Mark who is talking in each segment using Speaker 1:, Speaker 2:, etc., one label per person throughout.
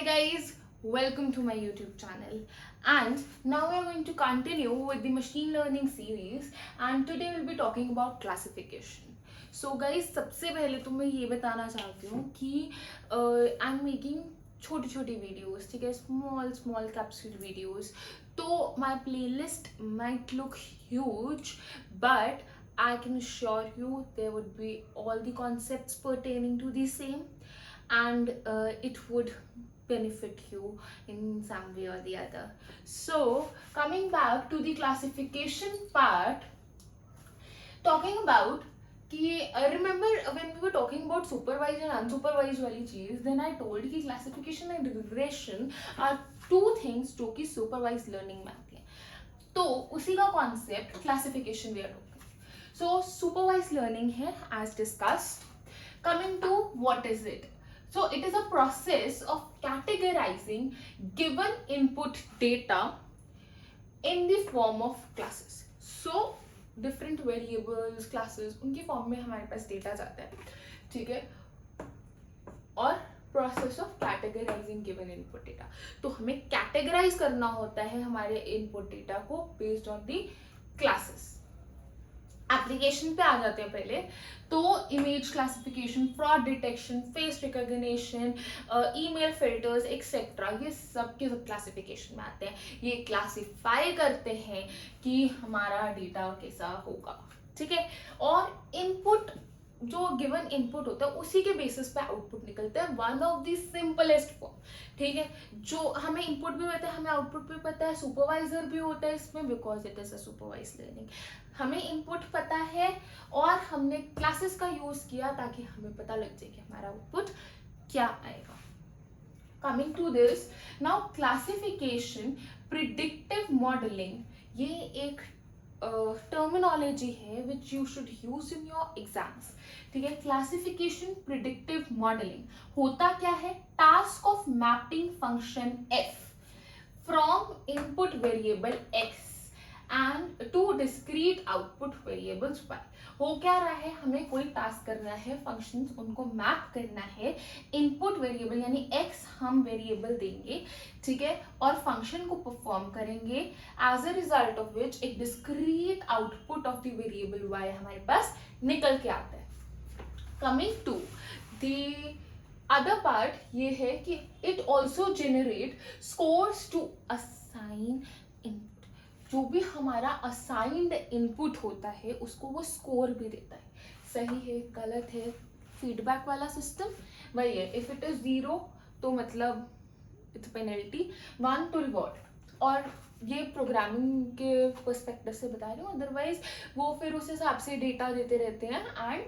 Speaker 1: guys, welcome to my YouTube channel, and now we are going to continue with the machine learning series, and today we'll be talking about classification. So guys, सबसे पहले तो मैं ये बताना चाहती हूँ कि आई एम मेकिंग छोटी छोटी वीडियोस, ठीक है, स्मॉल कैप्सूल वीडियोस. तो my playlist might look huge, but I can assure you there would be all the concepts pertaining to the same, and it would benefit you in some way or the other. So coming back to the classification part, talking about कि remember when we were talking about supervised and unsupervised वाली चीज, then I told कि classification and regression are two things जो कि supervised learning में आती है. तो उसी का concept classification we are talking. So supervised learning है as discussed. Coming to what is it? So it is a process of categorizing given input data in the form of classes. So different variables, classes, उनकी form में हमारे पास data जाता है, ठीक है. और process of categorising given input data, तो हमें कैटेगराइज करना होता है हमारे इनपुट डेटा को based on the classes. Application पे आ जाते हैं पहले. तो image classification, fraud detection, face recognition, email filters etcetera, ये सब के सब क्लासिफिकेशन में आते हैं. ये क्लासिफाई करते हैं कि हमारा डेटा कैसा होगा, ठीक है. और इनपुट, जो गिवन इनपुट होता है उसी के बेसिस पे आउटपुट निकलता है. One of the simplest form, ठीक है. जो हमें इनपुट भी पता है, हमें आउटपुट भी पता है, सुपरवाइजर भी होता है इसमें, because it is a supervise learning. हमें इनपुट पता है और हमने क्लासेस का यूज किया ताकि हमें पता लग जाए कि हमारा आउटपुट क्या आएगा. Coming to this now, classification, predictive modelling, ये एक टर्मिनोलॉजी है which you should use in your exams, ठीक है. क्लासिफिकेशन, प्रिडिक्टिव मॉडलिंग होता क्या है? Task of mapping function f from input variable x and to discrete output variables y. हो क्या रहा है? हमें कोई टास्क करना है, फंक्शंस उनको मैप करना है. इनपुट वेरिएबल यानी x हम वेरिएबल देंगे, ठीक है, और फंक्शन को परफॉर्म करेंगे, as a result of which एक discrete output of the variable y हमारे पास निकल के आता है. Coming to the other part, ये है कि it also generate scores to assign input. जो भी हमारा असाइंड इनपुट होता है उसको वो स्कोर भी देता है. सही है, गलत है, फीडबैक वाला सिस्टम वही है. इफ इट इज 0 तो मतलब इट्स पेनल्टी, 1 तो रिवॉर्ड. और ये प्रोग्रामिंग के पर्सपेक्टिव से बता रही हूँ, अदरवाइज वो फिर उस हिसाब से डेटा देते रहते हैं एंड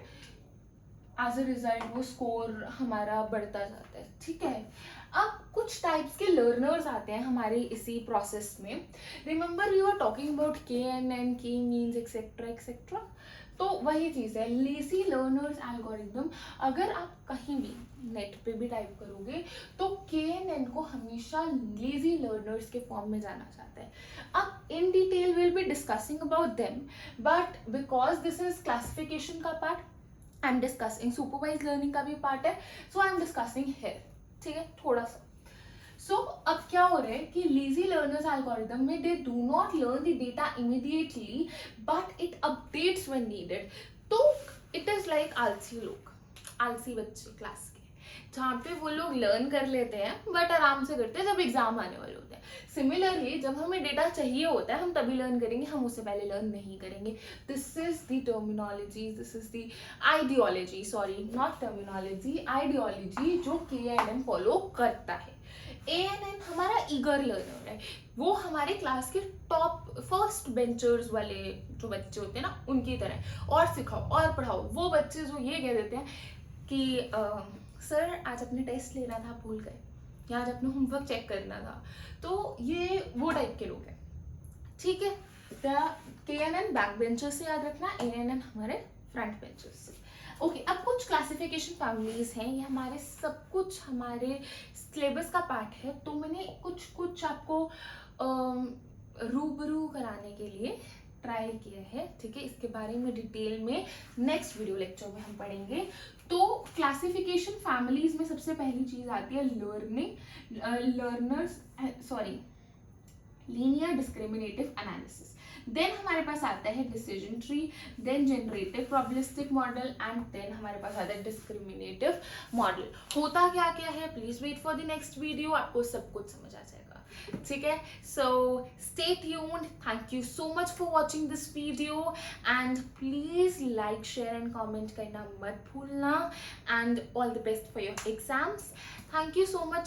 Speaker 1: एज अ रिजल्ट वो स्कोर हमारा बढ़ता जाता है, ठीक है. अब कुछ टाइप्स के लर्नर्स आते हैं हमारे इसी प्रोसेस में. Remember we are talking about KNN, K means etcetera etcetera. तो वही चीज़ है, लेजी लर्नर्स एल्गोरिदम. अगर आप कहीं भी नेट पे भी टाइप करोगे तो KNN को हमेशा लेजी लर्नर्स के फॉर्म में जाना चाहता है. अब in detail will be discussing about them, but because this is classification का part, I am discussing, supervise learning का भी पार्ट है, so I am discussing here, ठीक है, थोड़ा सा. सो अब क्या हो रहा है कि लेजी लर्नर्स एल्गोरिदम में they do not learn the data immediately, but it updates when needed. तो इट इज लाइक आलसी लोग, आलसी बच्चे क्लास के, जहाँ पे वो लोग लर्न कर लेते हैं बट आराम से करते हैं जब एग्जाम आने वाले होते हैं. सिमिलरली जब हमें डेटा चाहिए होता है हम तभी लर्न करेंगे, हम उससे पहले लर्न नहीं करेंगे. This is the terminology, this is the ideology, sorry not terminology, ideology जो KNN फॉलो करता है. ANN हमारा ईगर लर्नर है, वो हमारे क्लास के टॉप फर्स्ट बेंचर्स वाले जो बच्चे होते हैं ना, उनकी तरह. और सिखाओ और पढ़ाओ, वो बच्चे जो ये कह देते हैं कि सर आज अपने टेस्ट लेना था भूल गए, या आज अपना होमवर्क चेक करना था. तो ये वो टाइप के लोग हैं, ठीक है. KNN बैक बेंचर से याद रखना, ANN हमारे फ्रंट बेंचर से. ओके, अब कुछ क्लासिफिकेशन फैमिलीज हैं, ये हमारे सब कुछ हमारे सिलेबस का पार्ट है. तो मैंने कुछ आपको रूबरू कराने के लिए ट्राई किया है, ठीक है. इसके बारे में डिटेल में नेक्स्ट वीडियो लेक्चर में हम पढ़ेंगे. तो क्लासिफिकेशन फैमिलीज में सबसे पहली चीज आती है लीनियर डिस्क्रिमिनेटिव एनालिसिस। देन हमारे पास आता है decision tree, then generative probabilistic model, and then हमारे पास आता है डिस्क्रिमिनेटिव मॉडल। होता क्या क्या है, please wait for the next video, आपको सब कुछ समझ आ जाएगा। ठीक है, so stay tuned, thank you so much for watching this video, and please like share and comment करना मत भूलना, and all the best for your exams. Thank you so much.